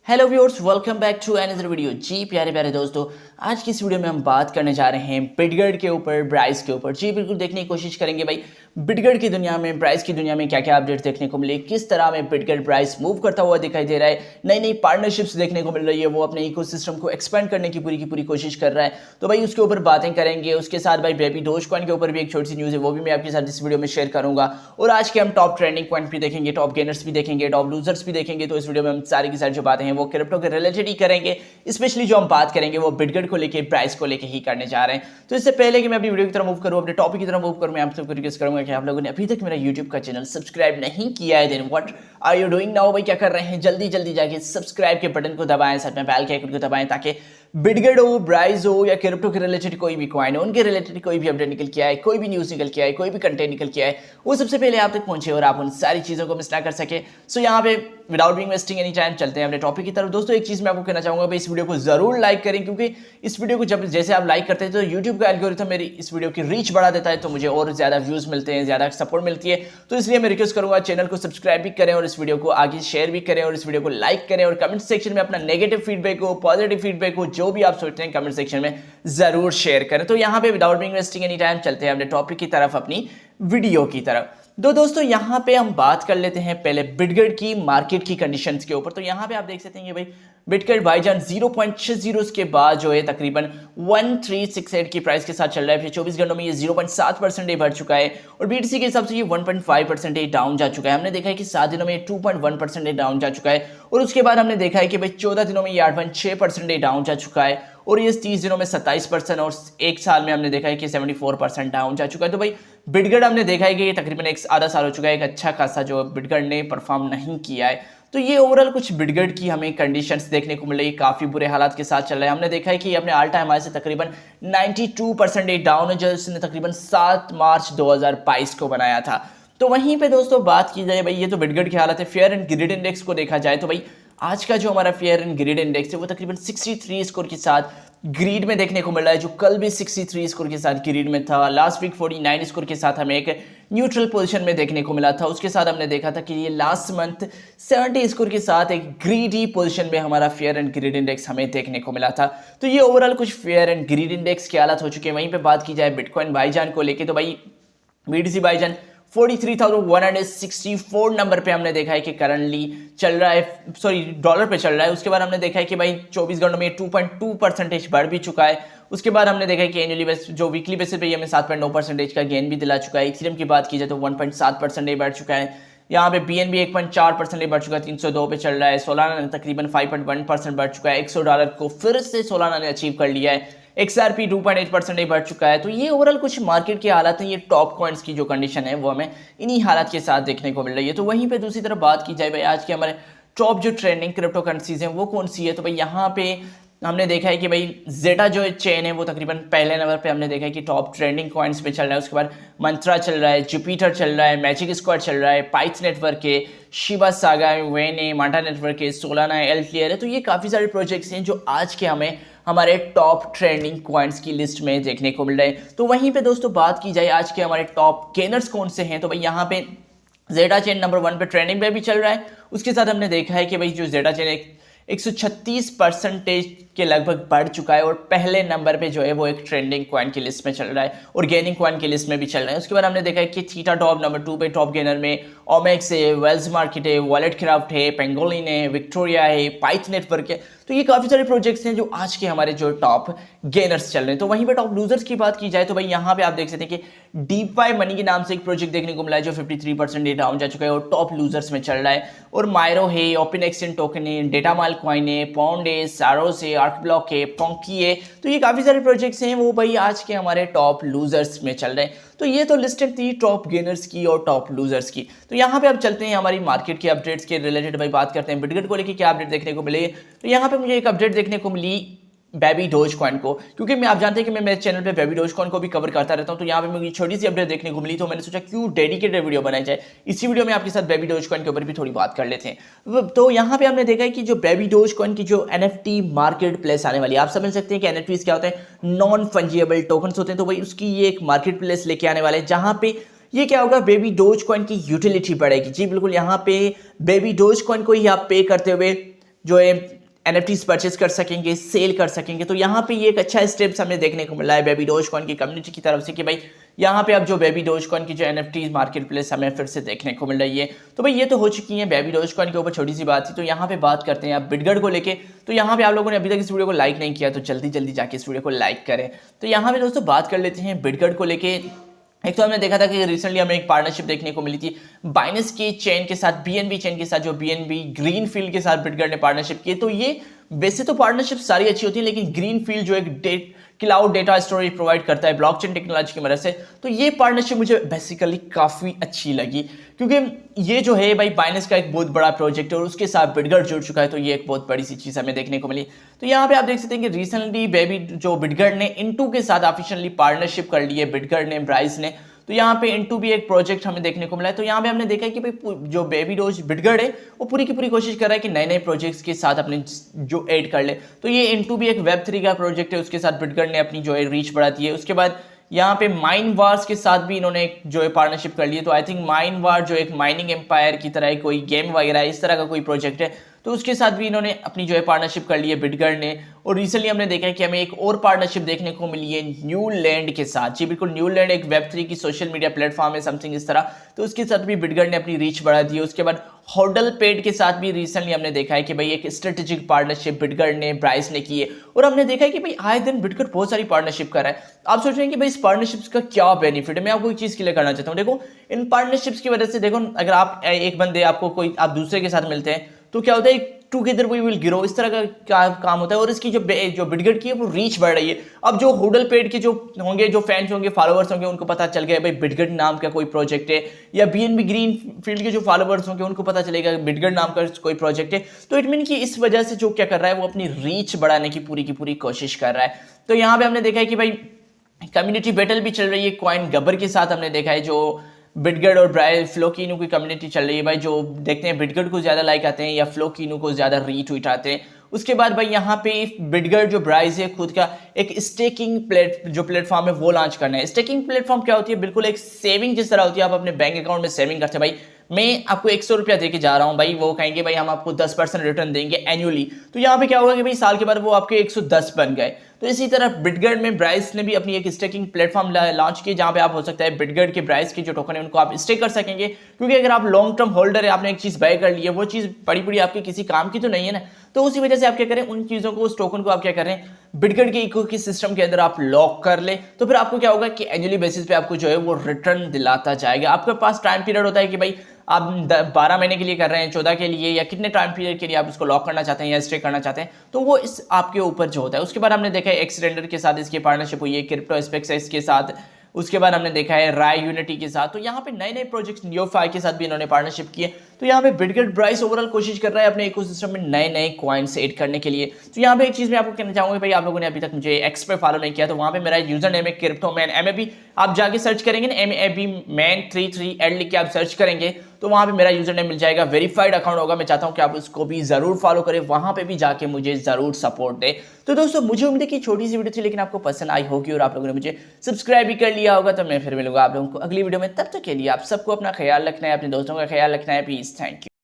Hello viewers, welcome back to another video. जी प्यारे प्यारे दोस्तों, आज की इस वीडियो में हम बात करने जा रहे हैं बिटगर्ड के ऊपर, ब्राइस के ऊपर। जी बिल्कुल, देखने की कोशिश करेंगे भाई बिटगर्ड की दुनिया में, ब्राइस की दुनिया में क्या क्या अपडेट्स देखने को मिले, किस तरह में बिटगर्ड ब्राइस मूव करता हुआ दिखाई दे रहा है, नई नई पार्टनरशिप्स देखने को मिल रही है, वो अपने इकोसिस्टम को एक्सपेंड करने की पूरी कोशिश कर रहा है। तो भाई उसके ऊपर बातें करेंगे। उसके साथ भाई बेबी डोजकॉइन के ऊपर भी एक छोटी सी न्यूज़ है, वो भी मैं आपके साथ इस वीडियो में शेयर करूंगा। और आज के हम टॉप ट्रेंडिंग पॉइंट भी देखेंगे, टॉप गेनर्स भी देखेंगे, टॉप लूजर्स भी देखेंगे। तो इस वीडियो में हम सारी की सारी जो बातें हैं वो क्रिप्टो के रिलेटेड ही करेंगे। स्पेशली जो हम बात करेंगे वो बिटगर्ड को लेके, प्राइस को लेके ही करने जा रहे हैं। तो इससे पहले कि मैं अपनी वीडियो की तरफ मूव करूं, अपने टॉपिक की तरफ मूव करूं, मैं आप सबको रिक्वेस्ट करूंगा कि आप लोगों ने अभी तक मेरा यूट्यूब का चैनल सब्सक्राइब नहीं किया है, then what are you doing now. भाई क्या कर रहे हैं, जल्दी जल्दी जाके सब्सक्राइब के बटन को दबाएं, साथ में बेल के आइकन को दबाएं, ताकि बिटगर्ड हो, ब्राइस हो या क्रिप्टो के रिलेटेड कोई भी कॉइन हो, उनके रिलेटेड कोई भी अपडेट निकल के आए, कोई भी न्यूज़ निकल के आए, कोई भी कंटेंट निकल के आए, वो सबसे पहले आप तक पहुंचे और आप उन सारी चीज़ों को मिस ना कर सके। सो यहाँ पे without being wasting any time चलते हैं अपने टॉपिक की तरफ। दोस्तों एक चीज़ मैं आपको कहना चाहूँगा भाई, इस वीडियो को जरूर लाइक करें, क्योंकि इस वीडियो को जब जैसे आप लाइक करते हैं तो यूट्यूब का एल्गोरिथम मेरी इस वीडियो की रीच बढ़ा देता है, तो मुझे और ज़्यादा व्यूज़ मिलते हैं, ज़्यादा सपोर्ट मिलती है। तो इसलिए मैं रिक्वेस्ट करूँगा चैनल को सब्सक्राइब भी करें और इस वीडियो को आगे शेयर भी करें और इस वीडियो को लाइक करें, और कमेंट सेक्शन में अपना नेगेटिव फीडबैक हो, पॉजिटिव फीडबैक हो, जो भी आप सोचते हैं कमेंट सेक्शन में जरूर शेयर करें। तो यहाँ पे without being wasting any time चलते हैं अपने टॉपिक की तरफ, अपनी वीडियो की तरफ। तो दोस्तों यहाँ पे हम बात कर लेते हैं पहले बिटगर्ड की मार्केट की कंडीशंस के ऊपर। तो यहाँ पे आप देख सकते हैं कि भाई बिटगर्ड भाईजान 0.60 के बाद जो है तकरीबन 1368 की प्राइस के साथ चल रहा है। फिर 24 घंटों में ये 0.7% बढ़ चुका है और बीटीसी के हिसाब से ये 1.5% डाउन जा चुका है। हमने देखा है कि 7 दिनों में ये 2.1% डाउन जा चुका है और उसके बाद हमने देखा है कि भाई 14 दिनों में ये 8.6% डाउन जा चुका है और ये 30 दिनों में 27% और एक साल में हमने देखा है कि 74% डाउन जा चुका है। तो भाई बिटगर्ड हमने देखा है कि ये तकरीबन एक आधा साल हो चुका है, एक अच्छा खासा जो बिटगर्ड ने परफॉर्म नहीं किया है। तो ये ओवरऑल कुछ बिटगर्ड की हमें कंडीशंस देखने को मिल रही है, काफ़ी बुरे हालात के साथ चल रहा है। हमने देखा है कि अपने ऑल टाइम हाई से तकरीबन 92% डाउन है, जो इसने तकरीबन 7 मार्च 2022 को बनाया था। तो वहीं पे दोस्तों बात की जाए भाई, ये तो बिटगर्ड की हालत है। फेयर एंड ग्रिड इंडेक्स को देखा जाए तो भाई आज का जो हमारा फेयर एंड ग्रिड इंडेक्स है वो तकरीबन 63 स्कोर के साथ ग्रीड में देखने को मिल रहा है, जो कल भी 63 स्कोर के साथ ग्रीड में था। लास्ट वीक 49 स्कोर के साथ हमें एक न्यूट्रल पोजीशन में देखने को मिला था। उसके साथ हमने देखा था कि ये लास्ट मंथ 70 स्कोर के साथ एक ग्रीडी पोजीशन में हमारा फेयर एंड ग्रीड इंडेक्स हमें देखने को मिला था। तो ये ओवरऑल कुछ फेयर एंड ग्रीड इंडेक्स की हालत हो चुकी है। वहीं पे बात की जाए बिटकॉइन भाईजान को लेके, तो भाई बीटीसी भाईजान 43,164 नंबर पे हमने देखा है कि करंटली चल रहा है, सॉरी डॉलर पे चल रहा है। उसके बाद हमने देखा है कि भाई 24 घंटों में 2.2% बढ़ भी चुका है। उसके बाद हमने देखा है कि एनुअली बेस जो वीकली बेसिस पे हमें 7.9% का गेन भी दिला चुका है। इथेरियम की बात की जाए तो 1.7% बढ़ चुका है। यहाँ पे बीएनबी 1.4% बढ़ चुका है, 302 पे चल रहा है। सोलाना ने तकरीबन 5.1% बढ़ चुका है, $100 को फिर से सोलाना ने अचीव कर लिया है। XRP 2.8% बढ़ चुका है। तो ये ओवरऑल कुछ मार्केट की हालत है, ये टॉप कॉइन्स की जो कंडीशन है वो हमें इन्हीं हालात के साथ देखने को मिल रही है। तो वहीं पे दूसरी तरफ बात की जाए भाई आज के हमारे टॉप जो ट्रेंडिंग क्रिप्टो करेंसीज हैं वो कौन सी है, तो भाई यहाँ पे हमने देखा है कि भाई जेटा जो चेन है वो तकरीबन पहले नंबर पे हमने देखा है कि टॉप ट्रेंडिंग कॉइन्स पे चल रहा है। उसके बाद मंत्रा चल रहा है, जुपिटर चल रहा है, मैजिक स्क्वाड चल रहा है, पाइथन नेटवर्क है, शिबा सागा है, वेने, माटा नेटवर्क है, सोलाना है, एल्क्लियर है। तो ये काफ़ी सारे प्रोजेक्ट्स हैं जो आज के हमें हमारे टॉप ट्रेंडिंग कॉइन्स की लिस्ट में देखने को मिल रहे हैं। तो वहीं पे दोस्तों बात की जाए आज के हमारे टॉप गेनर्स कौन से हैं, तो भाई यहाँ पे जेटा चेन नंबर 1 पे ट्रेंडिंग पे भी चल रहा है। उसके साथ हमने देखा है कि भाई जो जेटा चेन 136% के लगभग बढ़ चुका है और पहले नंबर पे जो है वो एक ट्रेंडिंग कॉइन की लिस्ट में चल रहा है और गेनिंग कॉइन की लिस्ट में भी चल रहा है। उसके बाद हमने देखा है कि थीटा टॉप नंबर 2 पे टॉप गेनर में ओमेक्स है, वेल्स मार्केट है, वॉलेट क्राफ्ट है, पेंगोलिन है, विक्टोरिया है, पाइथन नेटवर्क है। तो ये काफ़ी सारे प्रोजेक्ट्स हैं जो आज के हमारे जो टॉप गेनर्स चल रहे हैं। तो वहीं पे टॉप लूजर्स की बात की जाए तो भाई यहाँ पे आप देख सकते हैं कि डीपाई मनी के नाम से एक प्रोजेक्ट देखने को मिला है जो 53% डाउन जा चुका है और टॉप लूजर्स में चल रहा है। और मायरो है, ओपन एक्सचेंज टोकन है, डेटामाल कॉइन है, पॉन्ड है, सारोस है, आर्कब्लॉक है, पोंकी है। तो ये काफ़ी सारे प्रोजेक्ट्स हैं वो भाई आज के हमारे टॉप लूजर्स में चल रहे हैं। तो ये तो लिस्टेड थी टॉप गेनर्स की और टॉप लूजर्स की। तो यहाँ पे अब चलते हैं हमारी मार्केट के अपडेट्स के रिलेटेड भाई बात करते हैं बिटगर्ड को लेकर क्या अपडेट देखने को मिले। तो यहाँ पे मुझे एक अपडेट देखने को मिली बेबी डोजकॉइन को, क्योंकि मैं आप जानते हैं कि मैं मेरे चैनल पे बेबी डोजकॉइन को भी कवर करता रहता हूं। तो यहाँ पे मुझे छोटी सी अपडेट देखने को मिली, तो मैंने सोचा क्यों डेडिकेटेड वीडियो बनाई जाए, इसी वीडियो में आपके साथ बेबी डोजकॉइन के ऊपर भी थोड़ी बात कर लेते हैं। तो यहाँ पे हमने देखा है कि जो बेबी डोजकॉइन की जो NFT मार्केट प्लेस आने वाली है, आप समझ सकते हैं कि NFTs क्या होते हैं, नॉन फंजिएबल टोकन्स होते हैं। तो भाई उसकी ये एक मार्केट प्लेस लेके आने वाले हैं जहाँ पे ये क्या होगा, बेबी डोजकॉइन की यूटिलिटी बढ़ेगी। जी बिल्कुल, यहाँ पे बेबी डोजकॉइन को ही आप पे करते हुए जो है NFTs परचेज कर सकेंगे, सेल कर सकेंगे। तो यहाँ पे ये एक अच्छा स्टेप्स हमें देखने को मिला है बेबी डोजकॉइन की कम्युनिटी की तरफ से कि भाई यहाँ पे अब जो बेबी डोजकॉइन की जो NFTs मार्केट प्लेस हमें फिर से देखने को मिल रही है। तो भाई ये तो हो चुकी है बेबी डोजकॉइन के ऊपर छोटी सी बात थी। तो यहाँ पे बात करते हैं अब बिटगर्ड को लेके। तो यहाँ पे आप लोगों ने अभी तक इस वीडियो को लाइक नहीं किया तो जल्दी जल्दी जाके इस वीडियो को लाइक करें। तो यहाँ पे दोस्तों बात कर लेते हैं बिटगर्ड को लेके। एक तो हमने देखा था कि रिसेंटली हमें एक पार्टनरशिप देखने को मिली थी बाइनेंस के चेन के साथ, BNB चेन के साथ, जो BNB ग्रीनफील्ड के साथ बिटगर्ड ने पार्टनरशिप की। तो ये वैसे तो पार्टनरशिप सारी अच्छी होती है, लेकिन ग्रीनफील्ड जो एक क्लाउड डेटा स्टोरेज प्रोवाइड करता है ब्लॉकचेन टेक्नोलॉजी की मदद से, तो ये पार्टनरशिप मुझे बेसिकली काफ़ी अच्छी लगी, क्योंकि ये जो है भाई बाइनेंस का एक बहुत बड़ा प्रोजेक्ट है और उसके साथ बिटगर्ड जुड़ चुका है। तो ये एक बहुत बड़ी सी चीज़ हमें देखने को मिली। तो यहाँ पे आप देख सकते हैं कि रिसेंटली बेबी जो बिटगर्ड ने इनटू के साथ ऑफिशियली पार्टनरशिप कर ली है, बिटगर्ड ने, ब्राइस ने। तो यहाँ पे इनटू भी एक प्रोजेक्ट हमें देखने को मिला है। तो यहाँ पे हमने देखा है कि भाई जो बेबी डोज बिटगर्ड है वो पूरी की पूरी कोशिश कर रहा है कि नए नए प्रोजेक्ट्स के साथ अपने जो ऐड कर ले। तो ये इनटू भी एक Web3 का प्रोजेक्ट है, उसके साथ बिटगर्ड ने अपनी जो है रीच बढ़ा दी है। उसके बाद यहाँ पे माइन वार्स के साथ भी इन्होंने एक जो है पार्टनरशिप कर ली है। तो आई थिंक माइन वार जो एक माइनिंग एम्पायर की तरह कोई गेम वगैरह इस तरह का कोई प्रोजेक्ट है, तो उसके साथ भी इन्होंने अपनी जो है पार्टनरशिप कर ली है बिटगर्ड ने। और रिसेंटली हमने देखा है कि हमें एक और पार्टनरशिप देखने को मिली है न्यू लैंड के साथ। जी बिल्कुल, न्यू लैंड एक Web3 की सोशल मीडिया प्लेटफॉर्म है, समथिंग इस तरह। तो उसके साथ भी बिटगर्ड ने अपनी रीच बढ़ा दी है। उसके बाद होडल पेड के साथ भी रिसेंटली हमने देखा है कि भाई एक स्ट्रेटेजिक पार्टनरशिप बिटगर्ड ने, ब्राइस ने की है। और हमने देखा है कि भाई आए दिन बिटगर्ड बहुत सारी पार्टनरशिप कर रहा है। आप सोच रहे हैं कि भाई इस पार्टनरशिप्स का क्या बेनिफिट है, मैं आपको एक चीज़ क्लियर करना चाहता हूँ। देखो, इन पार्टनरशिप्स की वजह से देखो, अगर आप एक बंदे आपको कोई आप दूसरे के साथ मिलते हैं तो क्या होता है, टुगेदर वी विल ग्रो, इस तरह का काम होता है। और इसकी जो बिटगर्ड की है वो रीच बढ़ रही है। अब जो होडल पेड के जो होंगे, जो फैंस होंगे, फॉलोअर्स होंगे, उनको पता चल गया भाई बिटगर्ड नाम का कोई प्रोजेक्ट है, या BNB ग्रीन फील्ड के जो फॉलोअर्स होंगे उनको पता चलेगा बिटगर्ड नाम का कोई प्रोजेक्ट है। तो इट मीन कि इस वजह से जो क्या कर रहा है वो अपनी रीच बढ़ाने की पूरी कोशिश कर रहा है। तो यहाँ पे हमने देखा है कि भाई कम्युनिटी बैटल भी चल रही है कॉइन गब्बर के साथ। हमने देखा है जो बिटगर्ड और ब्राइस फ्लोकिनो की कम्युनिटी चल रही है भाई, जो देखते हैं बिटगर्ड को ज़्यादा लाइक आते हैं या फ्लोकिनो को ज़्यादा रीट्वीट आते हैं। उसके बाद भाई यहाँ पे बिटगर्ड जो ब्राइस है खुद का एक स्टेकिंग प्लेटफॉर्म है वो लॉन्च करना है। स्टेकिंग प्लेटफॉर्म क्या होती है, बिल्कुल एक सेविंग जिस तरह होती है। आप अपने बैंक अकाउंट में सेविंग करते हैं भाई, मैं आपको 100 रुपया दे के जा रहा हूँ भाई, वो कहेंगे भाई हम आपको 10% रिटर्न देंगे एनुअली। तो यहाँ पे क्या होगा कि भाई साल के बाद वो आपके 110 बन गए। तो इसी तरह बिटगर्ड में ब्राइस ने भी अपनी एक स्टेकिंग प्लेटफॉर्म लॉन्च की, जहाँ पे आप हो सकता है बिटगर्ड के ब्राइस के जो टोकन है उनको आप स्टेक कर सकेंगे। क्योंकि अगर आप लॉन्ग टर्म होल्डर है, आपने एक चीज़ बाय कर ली है, वो चीज़ बड़ी आपकी किसी काम की तो नहीं है ना। तो उसी वजह से आप क्या करें, उन चीज़ों को, उस टोकन को आप क्या करें, बिटगर्ड के इको के सिस्टम के अंदर आप लॉक कर ले। तो फिर आपको क्या होगा कि एनुअली बेसिस पे आपको जो है वो रिटर्न दिलाता जाएगा। आपके पास टाइम पीरियड होता है कि भाई आप 12 महीने के लिए कर रहे हैं, 14 के लिए, या कितने टाइम पीरियड के लिए आप इसको लॉक करना चाहते हैं या स्टे करना चाहते हैं, तो वो इस आपके ऊपर जो होता है। उसके बाद हमने देखा है एक्सटेंडर के साथ इसकी पार्टनरशिप हुई है, क्रिप्टो स्पेक्स के साथ। उसके बाद हमने देखा है राय यूनिटी के साथ। तो यहाँ पे नए नए प्रोजेक्ट्स नियोफाई के साथ भी इन्होंने पार्टनरशिप की है। तो यहाँ पे बिटगर्ड ब्राइस ओवरऑल कोशिश कर रहा है अपने इकोसिस्टम में नए नए कॉइन्स ऐड करने के लिए। तो यहाँ पे एक चीज़ मैं आपको कहना चाहूँगा भाई, आप लोगों ने अभी तक मुझे एक्स पे फॉलो नहीं किया तो वहाँ पे मेरा यूजर नेम है क्रिप्टो मैन MAB। आप जाके सर्च करेंगे ना MAB मैन 33 लिख के आप सर्च करेंगे तो वहाँ पे मेरा यूजर नेम मिल जाएगा, वेरीफाइड अकाउंट होगा। मैं चाहता हूँ कि आप उसको भी जरूर फॉलो करें, वहाँ पे भी जाके मुझे जरूर सपोर्ट दे। तो दोस्तों मुझे उम्मीद है कि छोटी सी वीडियो थी लेकिन आपको पसंद आई होगी और आप लोगों ने मुझे सब्सक्राइब भी कर लिया होगा। तो मैं फिर मिलूंगा आप लोगों को अगली वीडियो में, तब तक के लिए आप सबको अपना ख्याल रखना है, अपने दोस्तों का ख्याल रखना है। Please, thank you.